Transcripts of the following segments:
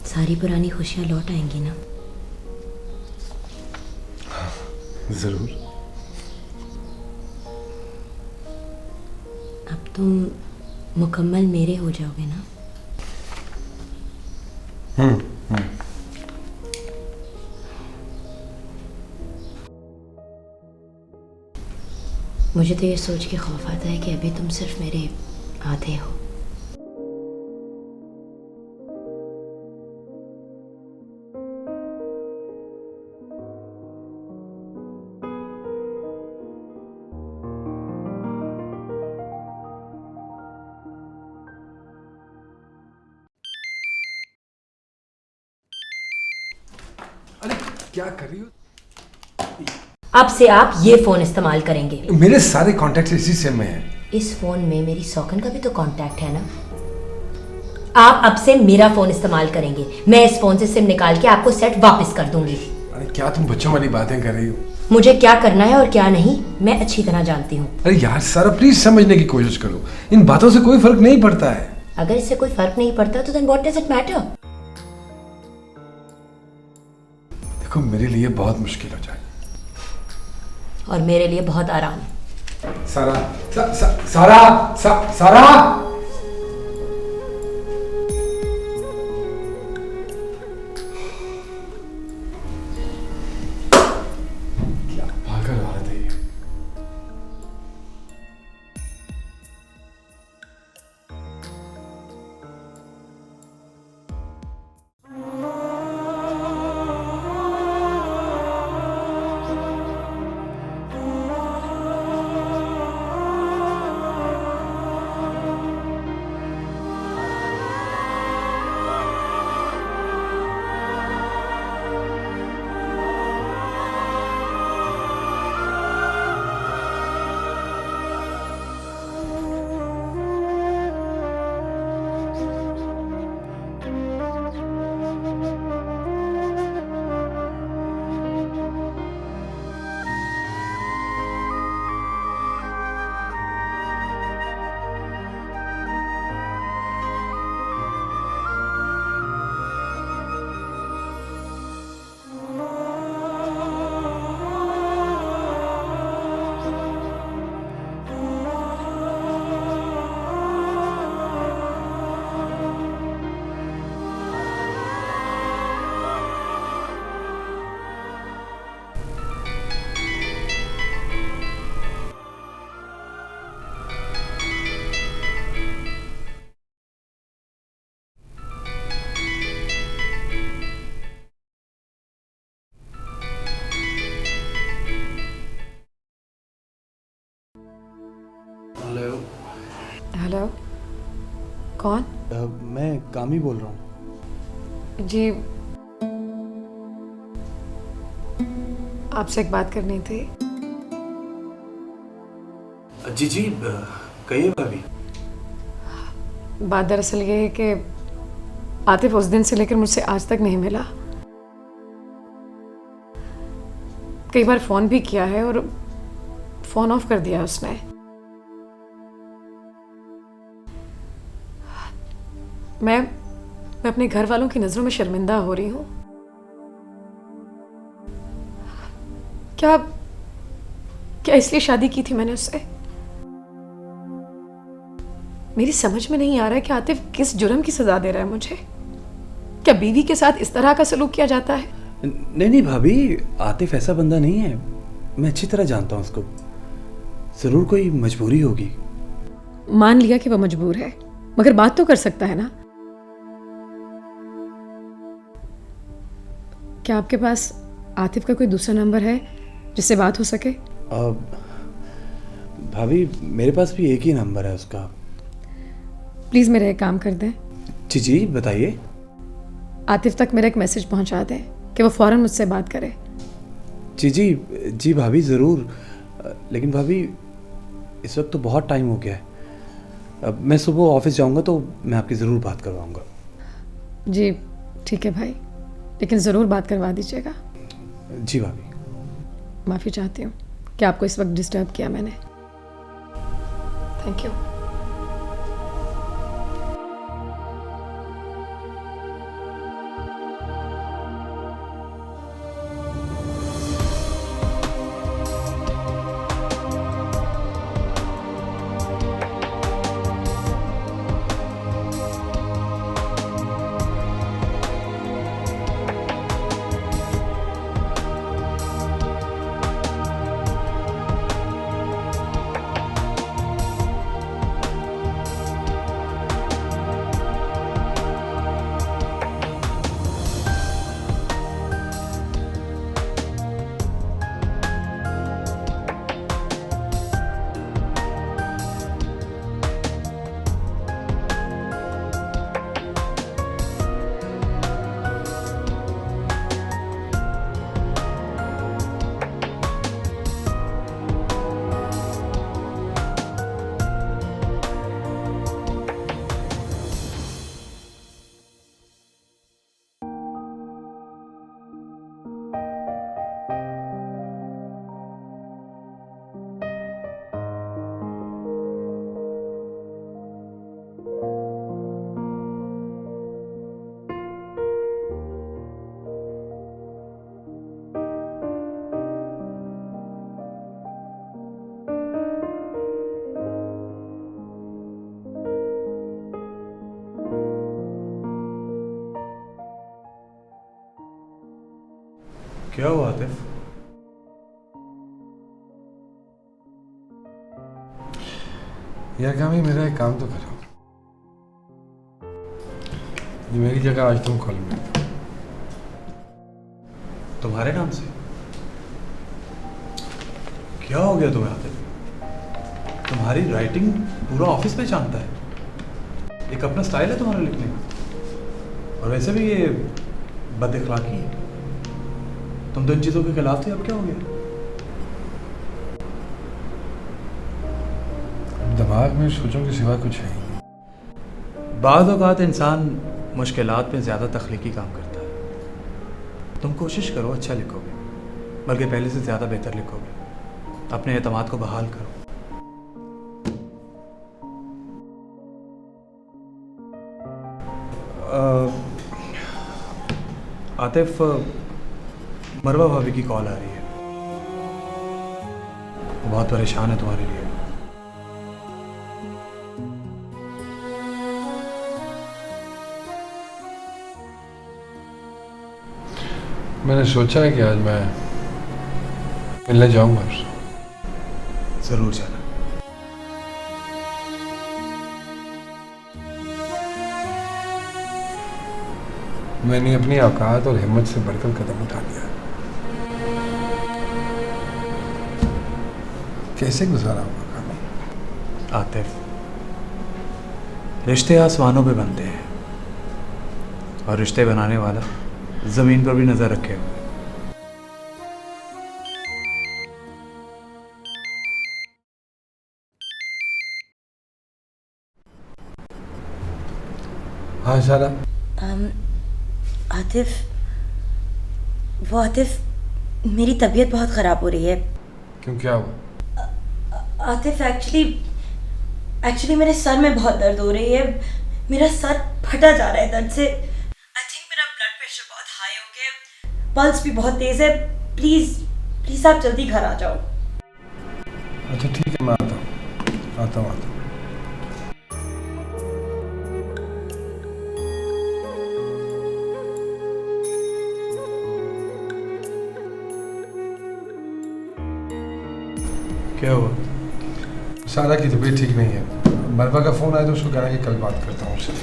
सारी पुरानी खुशियाँ लौट आएंगी ना? जरूर। अब तुम मुकम्मल मेरे हो जाओगे ना? मुझे तो ये सोच के खौफ आता है कि अभी तुम सिर्फ मेरे आधे हो। अरे क्या कर रही हो? अब से आप ये फोन इस्तेमाल करेंगे। मेरे सारे कॉन्टैक्ट इसी सिम में हैं। इस फोन में मेरी सौकन का भी तो कांटेक्ट है ना? आप अब से मेरा फोन इस्तेमाल करेंगे। मैं इस फोन से सिम निकाल के आपको सेट वापस कर दूंगी। अरे क्या तुम बच्चों वाली बातें कर रही हो? मुझे क्या करना है और क्या नहीं मैं अच्छी तरह जानती हूँ। अरे यार सारा प्लीज समझने की कोशिश करो, इन बातों से कोई फर्क नहीं पड़ता है। अगर इससे कोई फर्क नहीं पड़ता तो then what does it matter? देखो मेरे लिए बहुत मुश्किल हो जाएगी और मेरे लिए बहुत आराम। सारा सारा सारा क्या पागल औरत है ये। हेलो। हेलो, कौन? मैं कामी बोल रहा हूँ। जी, आपसे एक बात करनी थी। जी जी कहिए भाभी। बात दरअसल ये है कि आतिफ उस दिन से लेकर मुझसे आज तक नहीं मिला। कई बार फ़ोन भी किया है और फ़ोन ऑफ कर दिया उसने। मैं अपने घर वालों की नज़रों में शर्मिंदा हो रही हूँ। क्या इसलिए शादी की थी मैंने उससे? मेरी समझ में नहीं आ रहा है कि आतिफ किस जुर्म की सजा दे रहा है मुझे। क्या बीवी के साथ इस तरह का सलूक किया जाता है? नहीं भाभी, आतिफ ऐसा बंदा नहीं है। मैं अच्छी तरह जानता हूँ उसको। ज़रूर कोई मजबूरी होगी। मान लिया कि वह मजबूर है, मगर बात तो कर सकता है ना? क्या आपके पास आतिफ का कोई दूसरा नंबर है जिससे बात हो सके? भाभी मेरे पास भी एक ही नंबर है उसका। प्लीज़ मेरा एक काम कर दें। जी जी बताइए। आतिफ तक मेरा एक मैसेज पहुंचा दें कि वो फ़ौरन मुझसे बात करे। जी भाभी ज़रूर। लेकिन भाभी इस वक्त तो बहुत टाइम हो गया है। अब मैं सुबह ऑफिस जाऊंगा तो मैं आपकी ज़रूर बात करवाऊंगा। जी ठीक है भाई, लेकिन ज़रूर बात करवा दीजिएगा। जी भाभी। माफ़ी चाहती हूँ कि आपको इस वक्त डिस्टर्ब किया मैंने। Thank you. क्या हुआ आतिफ? यार कामी, मेरा एक काम तो करो। ये मेरी जगह आज तुम खोल में। तुम्हारे नाम से? क्या हो गया तुम्हें आतिफ? तुम्हारी राइटिंग पूरा ऑफिस में जानता है। एक अपना स्टाइल है तुम्हारा लिखने का, और वैसे भी ये बदअखलाकी है। तुम तो इन चीज़ों के खिलाफ थे, अब क्या हो गया? दिमाग में सोचों के सिवा कुछ है ही नहीं। बाद औक़ात इंसान मुश्किलात में ज़्यादा तख्लीकी काम करता है। तुम कोशिश करो अच्छा लिखोगे, बल्कि पहले से ज़्यादा बेहतर लिखोगे। अपने एतमाद को बहाल करो। आतिफ, मरवा भाभी की कॉल आ रही है। वो बहुत परेशान है तुम्हारे लिए। मैंने सोचा है कि आज मैं मिलने जाऊंगा उससे। ज़रूर जाना। मैंने अपनी औकात और हिम्मत से बढ़कर कदम उठा लिया। कैसे गुजारा होगा कामी? आतिफ, रिश्ते आसमानों पे बनते हैं, और रिश्ते बनाने वाला ज़मीन पर भी नज़र रखे हुए। हाँ सारा। आतिफ, वो आतिफ, मेरी तबीयत बहुत ख़राब हो रही है। क्यों, क्या हुआ? आतिफ, एक्चुअली मेरे सर में बहुत दर्द हो रही है। मेरा सर फटा जा रहा है दर्द से। आई थिंक मेरा ब्लड प्रेशर बहुत हाई हो गया, पल्स भी बहुत तेज़ है। प्लीज़ आप जल्दी घर आ जाओ। अच्छा ठीक है, मैं आता हूँ। क्या हुआ? सारा की तबीयत ठीक नहीं है। मरवा का फ़ोन आया तो उसको कहना कि कल बात करता हूँ उससे।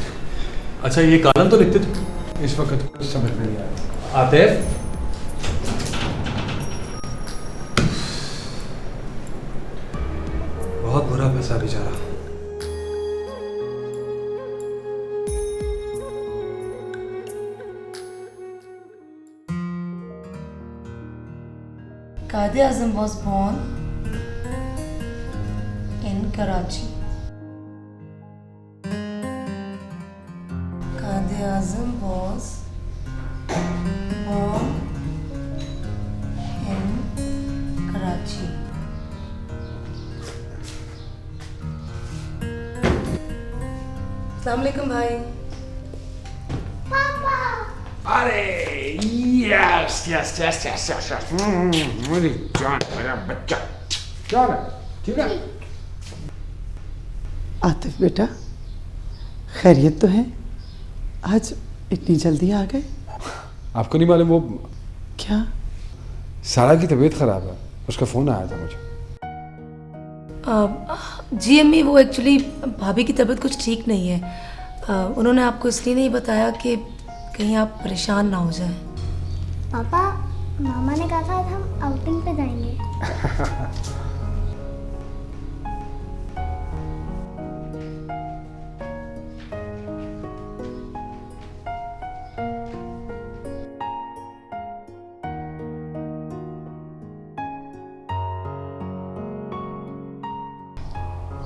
अच्छा, ये कॉलम तो लिखते थे। इस वक्त कुछ समझ में नहीं आया। आतिफ, बहुत बुरा फंसा बेचारा। Quaid-e-Azam was born in Karachi. Quaid-e-Azam was born in Karachi. अस्सलाम वालेकुम भाई। अरे यस मेरी जान, मेरा बच्चा। क्या है? ठीक है? आतिफ बेटा, खैरियत तो है? आज इतनी जल्दी आ गए? आपको नहीं मालूम, वो क्या? सारा की तबीयत खराब है, उसका फ़ोन आया था मुझे। जी अम्मी, वो एक्चुअली भाभी की तबीयत कुछ ठीक नहीं है। उन्होंने आपको इसलिए नहीं बताया कि कहीं आप परेशान ना हो जाएं। पापा, मामा ने कहा था आज हम आउटिंग पे जाएंगे।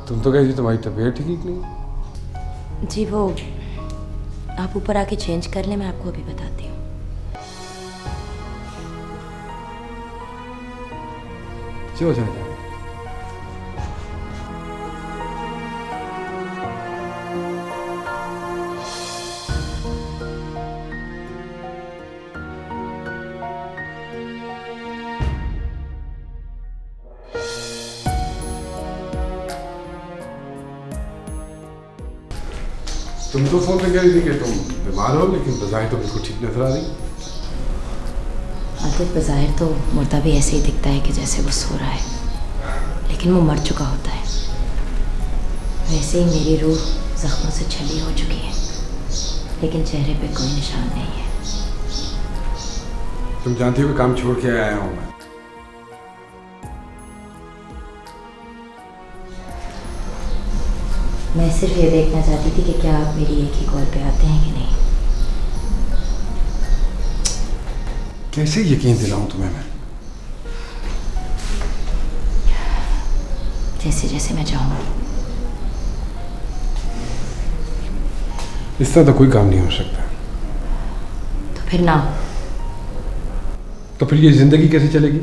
तुम तो कही थी तुम्हारी तबीयत ठीक नहीं। जी वो आप ऊपर आके चेंज कर लें, मैं आपको अभी बताती हूँ। चलो चले जाओ। तुम तो फोन पे कह रही थी कि तुम बीमार हो, लेकिन बजाय तो बिल्कुल ठीक नजर आ रही। आतिफ बज़ाहिर तो मुर्दा भी ऐसे ही दिखता है कि जैसे वो सो रहा है, लेकिन वो मर चुका होता है। वैसे ही मेरी रूह जख्मों से छली हो चुकी है, लेकिन चेहरे पे कोई निशान नहीं है। तुम जानती हो कि काम छोड़ के आया हूँ मैं। मैं सिर्फ ये देखना चाहती थी कि क्या आप मेरी एक ही कॉल पे आते हैं कि नहीं। कैसे यकीन दिलाऊं तुम्हें मैं? जैसे जैसे मैं चाहूँ। इस तरह तो कोई काम नहीं हो सकता। तो फिर ना। तो फिर ये जिंदगी कैसे चलेगी?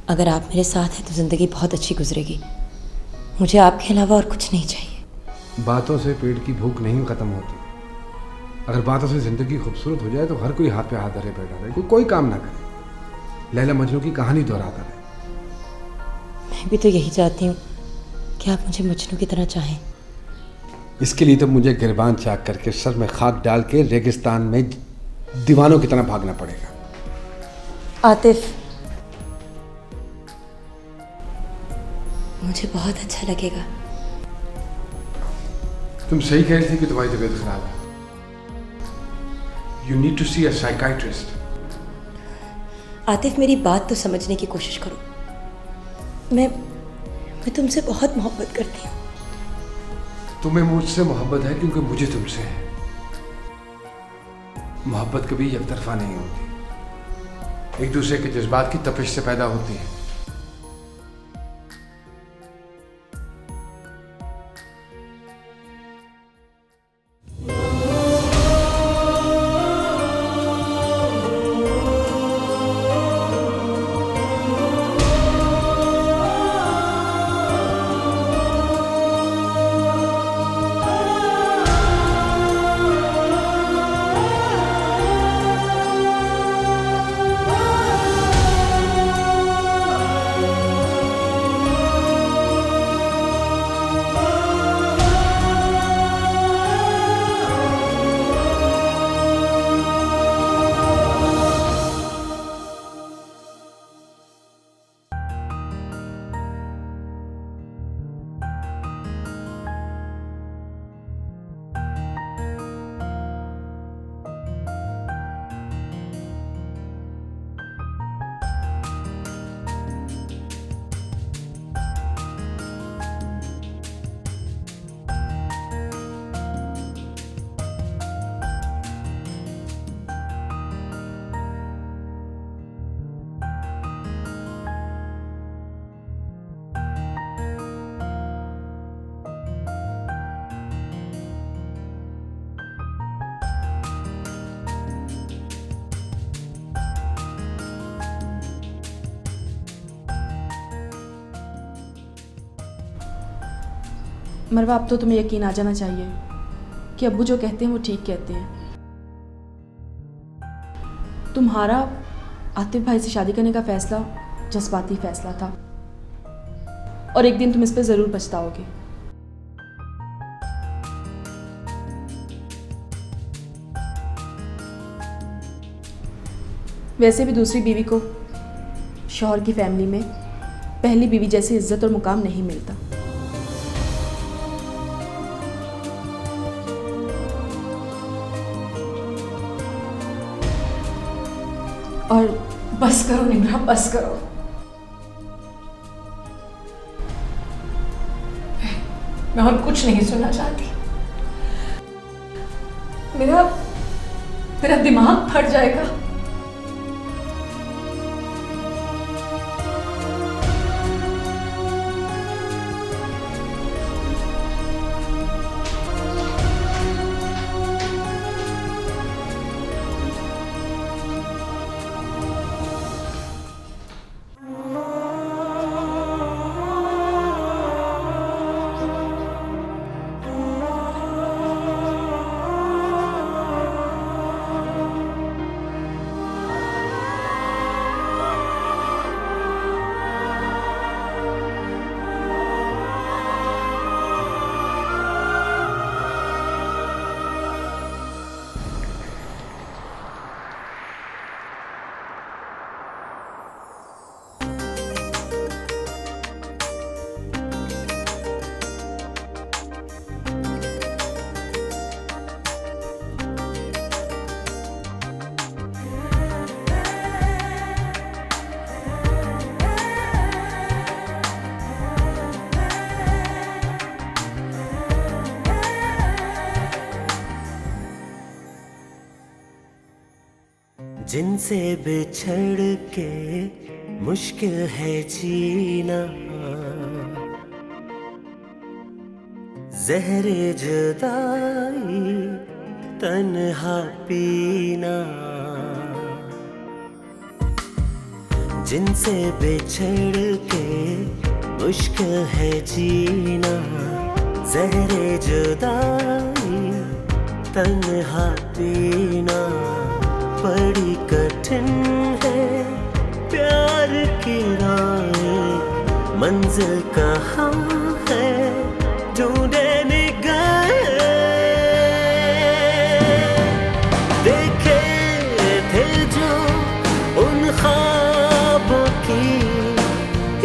अगर आप मेरे साथ हैं तो ज़िंदगी बहुत अच्छी गुजरेगी। मुझे आपके अलावा और कुछ नहीं चाहिए। बातों से पेट की भूख नहीं खत्म होती। अगर बातों से जिंदगी खूबसूरत हो जाए तो हर कोई हाथ पे हाथ धरे बैठा रहे, कोई काम ना करे, लैला मजनू की कहानी दोहराता रहे। मैं भी तो यही चाहती हूँ कि आप मुझे मजनू की तरह चाहें। इसके लिए तो मुझे गिरबान चाक करके सर में खाक डाल के रेगिस्तान में दीवानों की तरह भागना पड़ेगा। आतिफ, मुझे बहुत अच्छा लगेगा। तुम सही कह रही थी कि तुम्हारी तबीयत खराब है। You need to see a psychiatrist. Atif, मेरी बात तो समझने की कोशिश करो। मैं तुमसे बहुत मोहब्बत करती हूँ। तुम्हें मुझसे मोहब्बत है क्योंकि मुझे तुमसे है। मोहब्बत कभी एक तरफा नहीं होती, एक दूसरे के जज्बात की तपिश से पैदा होती है। मरवा, अब तो तुम्हें यकीन आ जाना चाहिए कि अब्बू जो कहते हैं वो ठीक कहते हैं। तुम्हारा आतिफ भाई से शादी करने का फैसला जज्बाती फैसला था और एक दिन तुम इस पर ज़रूर पछताओगे। वैसे भी दूसरी बीवी को शौहर की फैमिली में पहली बीवी जैसी इज्जत और मुकाम नहीं मिलता। और बस करो निम्रा, बस करो। मैं और कुछ नहीं सुनना चाहती। मेरा दिमाग फट जाएगा। जिनसे बिछड़ के मुश्किल है जीना, ज़हरे जुदाई तन्हा पीना, जिनसे बिछड़ के मुश्किल है जीना, ज़हरे जुदाई तन्हा पीना, बड़ी कठिन है प्यार की राहें, मंजिल कहाँ है ढूंढे निगाहें। देखे थे जो उन ख्वाबों की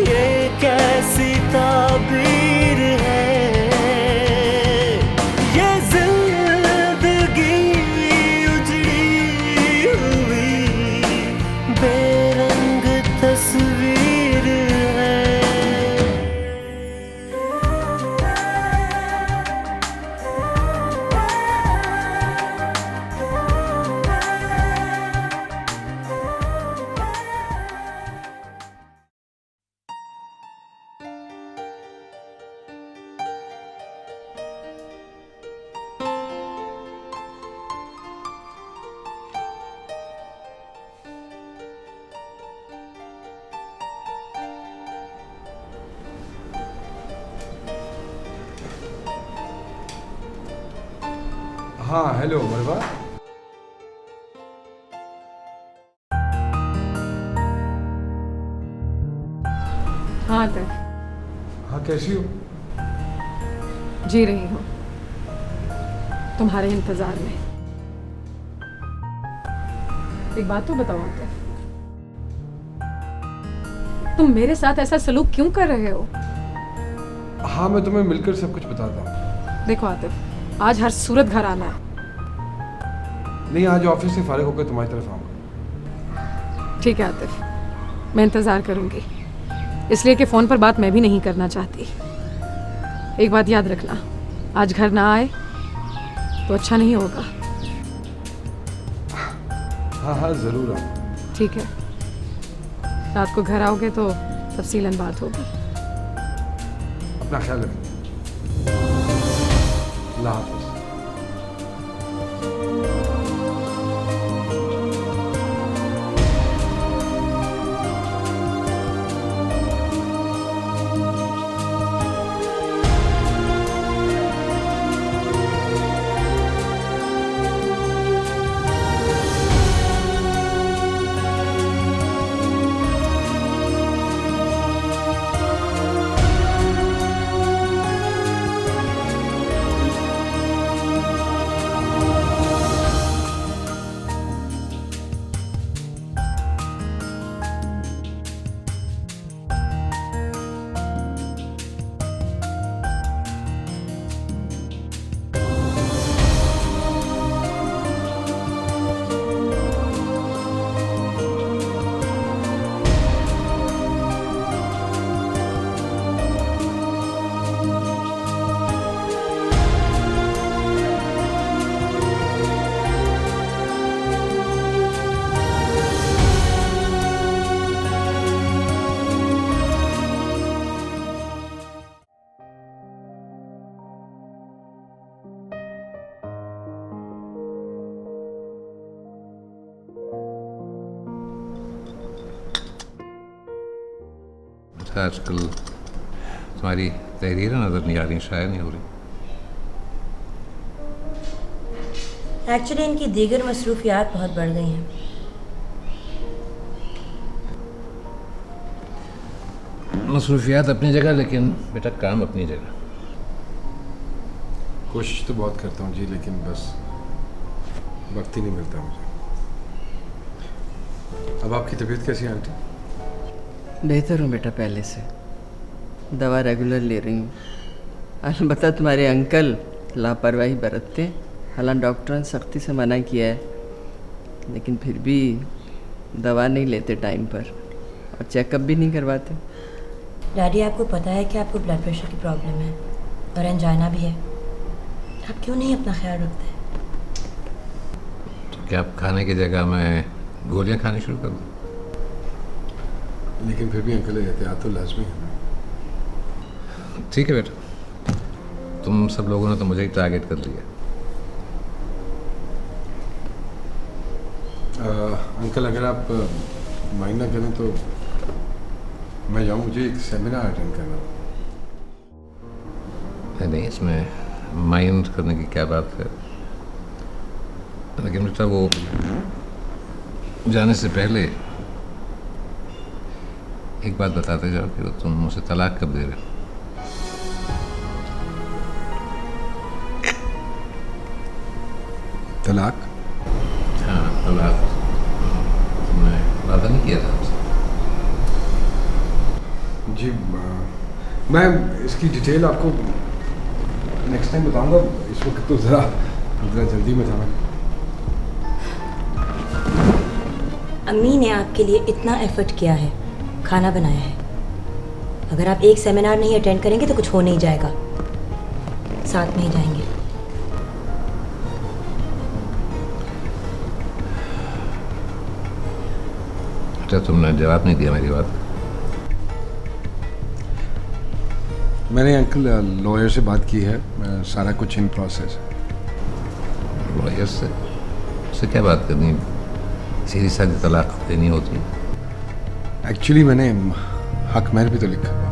ये कैसी ताबीर है, ये जिंदगी उजड़ी हुई बेरंग तस्वीर है। हाँ हेलो मरवा। हाँ तक हाँ कैसी हो? जी रही हूँ तुम्हारे इंतजार में। एक बात तो बताओ आतिफ, तुम मेरे साथ ऐसा सलूक क्यों कर रहे हो? हाँ मैं तुम्हें मिलकर सब कुछ बताता हूँ। देखो आतिफ, आज हर सूरत घर आना है। नहीं आज ऑफिस से फारिग होकर तुम्हारी तरफ आऊँगा। ठीक है आतिफ, मैं इंतज़ार करूँगी, इसलिए कि फ़ोन पर बात मैं भी नहीं करना चाहती। एक बात याद रखना, आज घर ना आए तो अच्छा नहीं होगा। हाँ हाँ ज़रूर आऊँगा। ठीक है, रात को घर आओगे तो तफसीलन बात होगी। अपना ख्याल रखना। अल्लाह हाफ़िज़। आजकल तुम्हारी तहरीरें नज़र नहीं आ रही, शायर नहीं हो रही। एक्चुअली इनकी दीगर मसरूफियात बहुत बढ़ गई हैं। मसरूफियात अपनी जगह, लेकिन बेटा काम अपनी जगह। कोशिश तो बहुत करता हूँ जी, लेकिन बस वक्त ही नहीं मिलता मुझे। अब आपकी तबीयत कैसी है आंटी? बेहतर हूँ बेटा पहले से, दवा रेगुलर ले रही हूँ। अलबत्ता तुम्हारे अंकल लापरवाही बरतते हैं, हालांकि डॉक्टर ने सख्ती से मना किया है, लेकिन फिर भी दवा नहीं लेते टाइम पर और चेकअप भी नहीं करवाते। डैडी आपको पता है कि आपको ब्लड प्रेशर की प्रॉब्लम है और एंजाइना भी है, आप क्यों नहीं अपना ख्याल रखते? तो क्या आप खाने की जगह में गोलियां खानी शुरू कर दूं? लेकिन फिर भी अंकल एहतियात तो लाजमी है। ठीक है बेटा, तुम सब लोगों ने तो मुझे ही टारगेट कर लिया। अंकल अगर आप माइंड ना करें तो मैं जाऊँ, मुझे एक सेमिनार अटेंड करना। नहीं, इसमें माइंड करने की क्या बात है। लेकिन बेटा वो जाने से पहले एक बात बताते जाओ कि तुम मुझे तलाक कब दे रहे हो? तलाक? हाँ, तलाक। तुमने वादा नहीं किया था हमसे? जी मैं इसकी डिटेल आपको नेक्स्ट टाइम बताऊंगा। इस वक्त तो ज़रा जल्दी में था मैं। अम्मी ने आपके लिए इतना एफर्ट किया है, खाना बनाया है। अगर आप एक सेमिनार नहीं अटेंड करेंगे तो कुछ हो नहीं जाएगा। साथ में ही जाएंगे। अच्छा, तुमने जवाब नहीं दिया मेरी बात। मैंने अंकल लॉयर से बात की है, सारा कुछ इन प्रोसेस है। लॉयर से? उससे क्या बात करनी? सीधी सादी तलाक देनी होती है। एक्चुअली मैंने हक महर भी तो लिखा हुआ।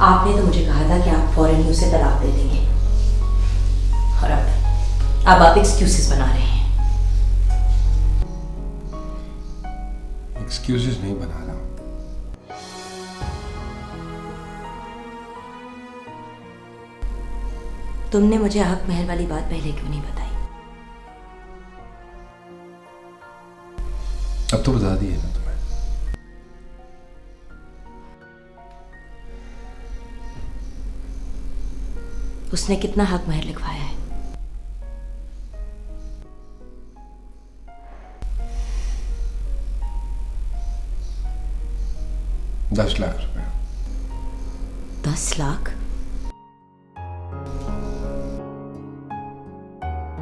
आपने तो मुझे कहा था कि आप फौरन ही उसे तलाक दे देंगे, और अब आप एक्सक्यूजेस बना रहे हैं। एक्सक्यूजेस नहीं बना रहा हूं। तुमने मुझे हक महल वाली बात पहले क्यों नहीं बताई? अब तो बता दी है ना तुम्हें। उसने कितना हक महल लिखवाया है? ₹10 लाख। 10 लाख?